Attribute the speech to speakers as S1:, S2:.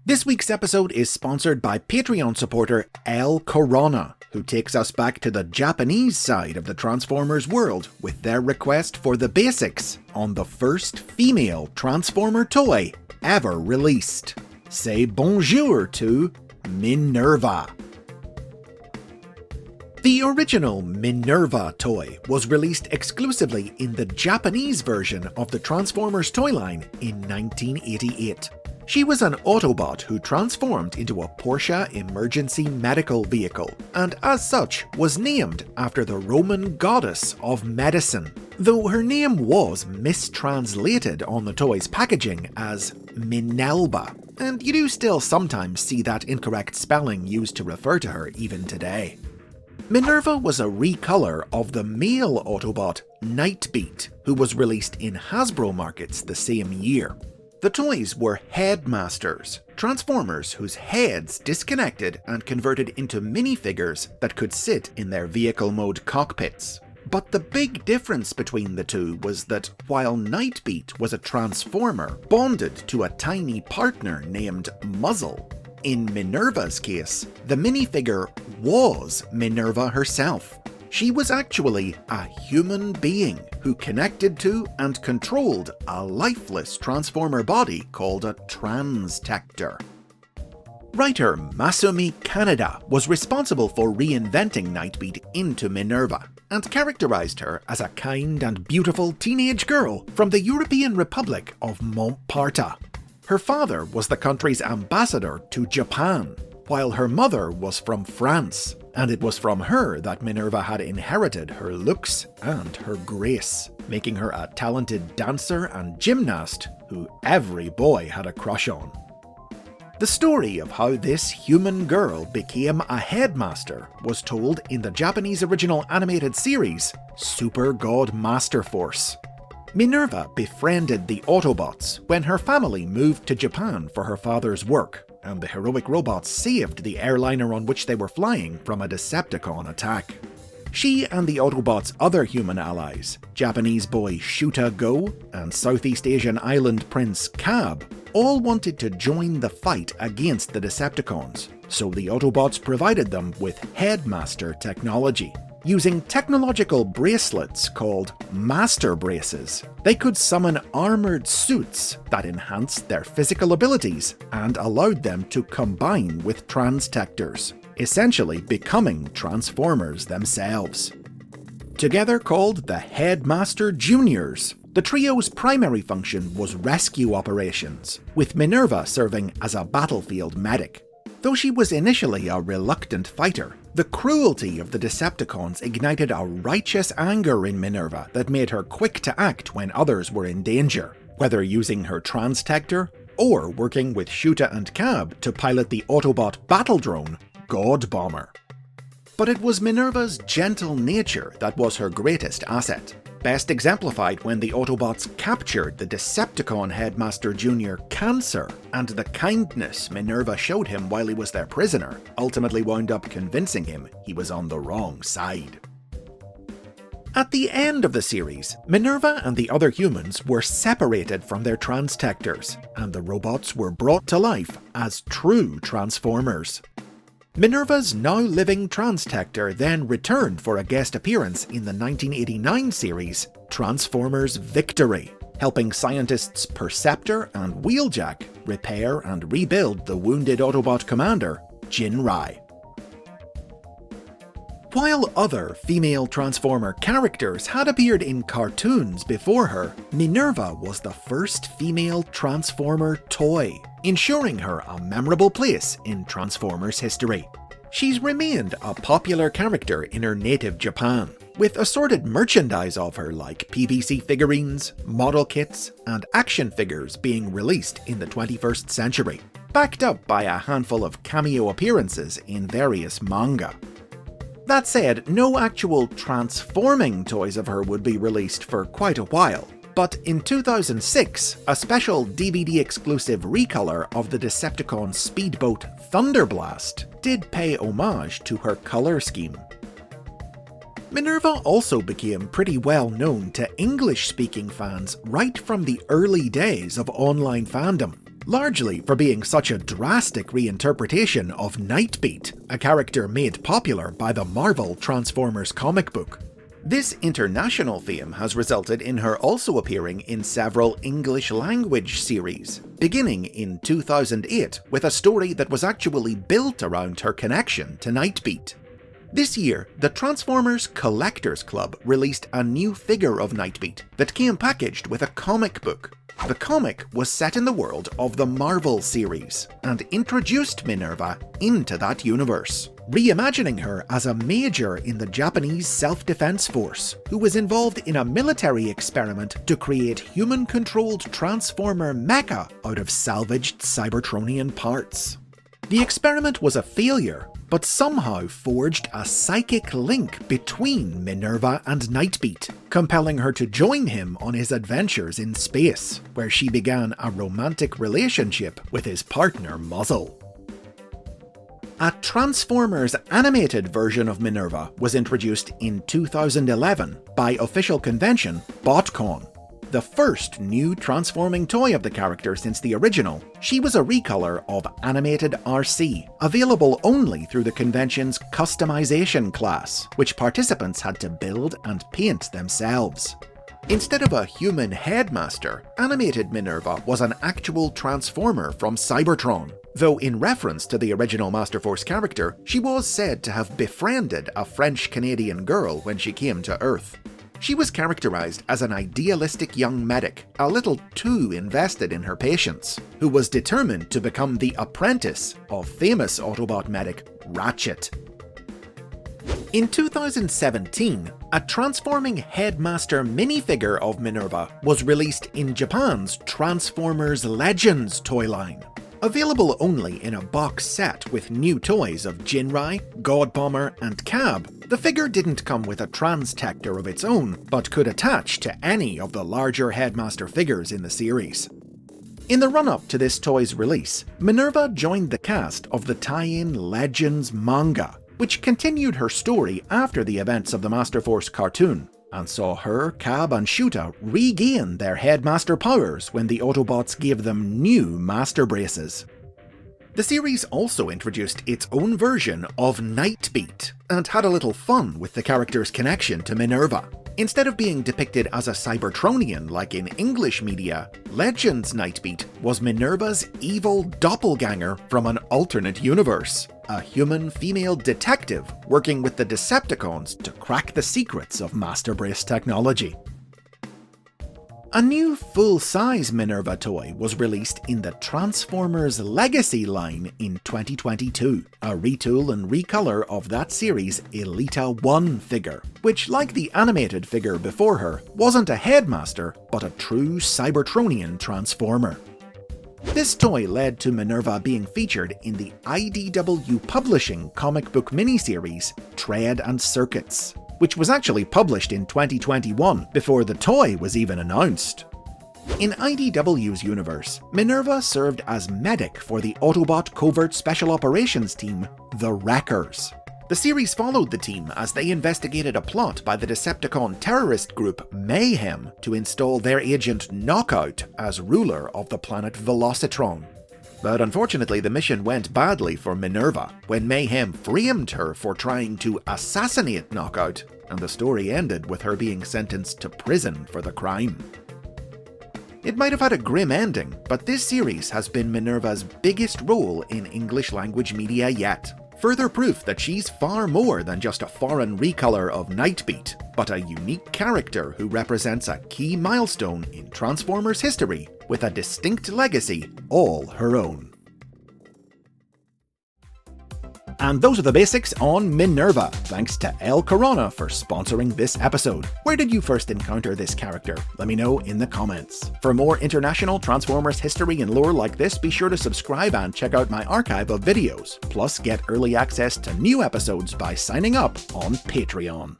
S1: This week's episode is sponsored by Patreon supporter El Corona, who takes us back to the Japanese side of the Transformers world with their request for the basics on the first female Transformer toy ever released. Say bonjour to MINERVA. The original MINERVA toy was released exclusively in the Japanese version of the Transformers toy line in 1988. She was an Autobot who transformed into a Porsche emergency medical vehicle, and as such was named after the Roman goddess of medicine, though her name was mistranslated on the toy's packaging as MINERVA, and you do still sometimes see that incorrect spelling used to refer to her even today. MINERVA was a recolor of the male Autobot Nightbeat, who was released in Hasbro markets the same year. The toys were headmasters, Transformers whose heads disconnected and converted into minifigures that could sit in their vehicle mode cockpits. But the big difference between the two was that while Nightbeat was a Transformer bonded to a tiny partner named Muzzle, in MINERVA's case, the minifigure was MINERVA herself. She was actually a human being who connected to and controlled a lifeless Transformer body called a Transtector. Writer Masumi Kaneda was responsible for reinventing Nightbeat into MINERVA, and characterized her as a kind and beautiful teenage girl from the European Republic of Montparta. Her father was the country's ambassador to Japan, while her mother was from France, and it was from her that MINERVA had inherited her looks and her grace, making her a talented dancer and gymnast who every boy had a crush on. The story of how this human girl became a headmaster was told in the Japanese original animated series, Super God Master Force. MINERVA befriended the Autobots when her family moved to Japan for her father's work, and the heroic robots saved the airliner on which they were flying from a Decepticon attack. She and the Autobots' other human allies, Japanese boy Shuta Go and Southeast Asian island prince Cab, all wanted to join the fight against the Decepticons, so the Autobots provided them with Headmaster technology. Using technological bracelets called Master Braces, they could summon armoured suits that enhanced their physical abilities and allowed them to combine with Transtectors, essentially becoming Transformers themselves. Together called the Headmaster Juniors, the trio's primary function was rescue operations, with MINERVA serving as a battlefield medic. Though she was initially a reluctant fighter, the cruelty of the Decepticons ignited a righteous anger in MINERVA that made her quick to act when others were in danger, whether using her Transtector or working with Shuta and Cab to pilot the Autobot battle drone, God Bomber. But it was MINERVA's gentle nature that was her greatest asset, best exemplified when the Autobots captured the Decepticon Headmaster Jr. Cancer, and the kindness MINERVA showed him while he was their prisoner ultimately wound up convincing him he was on the wrong side. At the end of the series, MINERVA and the other humans were separated from their Transtectors, and the robots were brought to life as true Transformers. MINERVA's now-living Transtector then returned for a guest appearance in the 1989 series Transformers Victory, helping scientists Perceptor and Wheeljack repair and rebuild the wounded Autobot commander, Jinrai. While other female Transformer characters had appeared in cartoons before her, MINERVA was the first female Transformer toy, ensuring her a memorable place in Transformers history. She's remained a popular character in her native Japan, with assorted merchandise of her like PVC figurines, model kits, and action figures being released in the 21st century, backed up by a handful of cameo appearances in various manga. That said, no actual transforming toys of her would be released for quite a while, but in 2006, a special DVD-exclusive recolor of the Decepticon speedboat Thunderblast did pay homage to her colour scheme. MINERVA also became pretty well known to English-speaking fans right from the early days of online fandom, largely for being such a drastic reinterpretation of Nightbeat, a character made popular by the Marvel Transformers comic book. This international fame has resulted in her also appearing in several English-language series, beginning in 2008 with a story that was actually built around her connection to Nightbeat. This year, the Transformers Collectors Club released a new figure of Nightbeat that came packaged with a comic book. The comic was set in the world of the Marvel series and introduced Minerva into that universe, reimagining her as a major in the Japanese self-defense force who was involved in a military experiment to create human-controlled Transformer mecha out of salvaged Cybertronian parts. The experiment was a failure, but somehow forged a psychic link between Minerva and Nightbeat, compelling her to join him on his adventures in space, where she began a romantic relationship with his partner Muzzle. A Transformers animated version of Minerva was introduced in 2011 by official convention BotCon. The first new transforming toy of the character since the original, she was a recolor of Animated RC, available only through the convention's customization class, which participants had to build and paint themselves. Instead of a human headmaster, Animated Minerva was an actual transformer from Cybertron, though in reference to the original Master Force character, she was said to have befriended a French-Canadian girl when she came to Earth. She was characterized as an idealistic young medic, a little too invested in her patients, who was determined to become the apprentice of famous Autobot medic Ratchet. In 2017, a transforming Headmaster minifigure of Minerva was released in Japan's Transformers Legends toy line. Available only in a box set with new toys of Jinrai, Godbomber, and Cab, the figure didn't come with a transtector of its own, but could attach to any of the larger Headmaster figures in the series. In the run-up to this toy's release, Minerva joined the cast of the tie-in Legends manga, which continued her story after the events of the Master Force cartoon, and saw her, Cab, and Shuta regain their Headmaster powers when the Autobots gave them new Master Braces. The series also introduced its own version of Nightbeat, and had a little fun with the character's connection to Minerva. Instead of being depicted as a Cybertronian like in English media, Legends Nightbeat was Minerva's evil doppelganger from an alternate universe, a human female detective working with the Decepticons to crack the secrets of Master Brace technology. A new full-size Minerva toy was released in the Transformers Legacy line in 2022, a retool and recolor of that series' Elita 1 figure, which, like the animated figure before her, wasn't a Headmaster, but a true Cybertronian Transformer. This toy led to Minerva being featured in the IDW Publishing comic book miniseries Tread and Circuits, which was actually published in 2021 before the toy was even announced. In IDW's universe, Minerva served as medic for the Autobot Covert Special Operations team, the Wreckers. The series followed the team as they investigated a plot by the Decepticon terrorist group Mayhem to install their agent Knockout as ruler of the planet Velocitron. But unfortunately, the mission went badly for Minerva when Mayhem framed her for trying to assassinate Knockout, and the story ended with her being sentenced to prison for the crime. It might have had a grim ending, but this series has been Minerva's biggest role in English language media yet. Further proof that she's far more than just a foreign recolor of Nightbeat, but a unique character who represents a key milestone in Transformers history with a distinct legacy all her own. And those are the basics on Minerva. Thanks to El Corona for sponsoring this episode. Where did you first encounter this character? Let me know in the comments. For more international Transformers history and lore like this, be sure to subscribe and check out my archive of videos. Plus, get early access to new episodes by signing up on Patreon.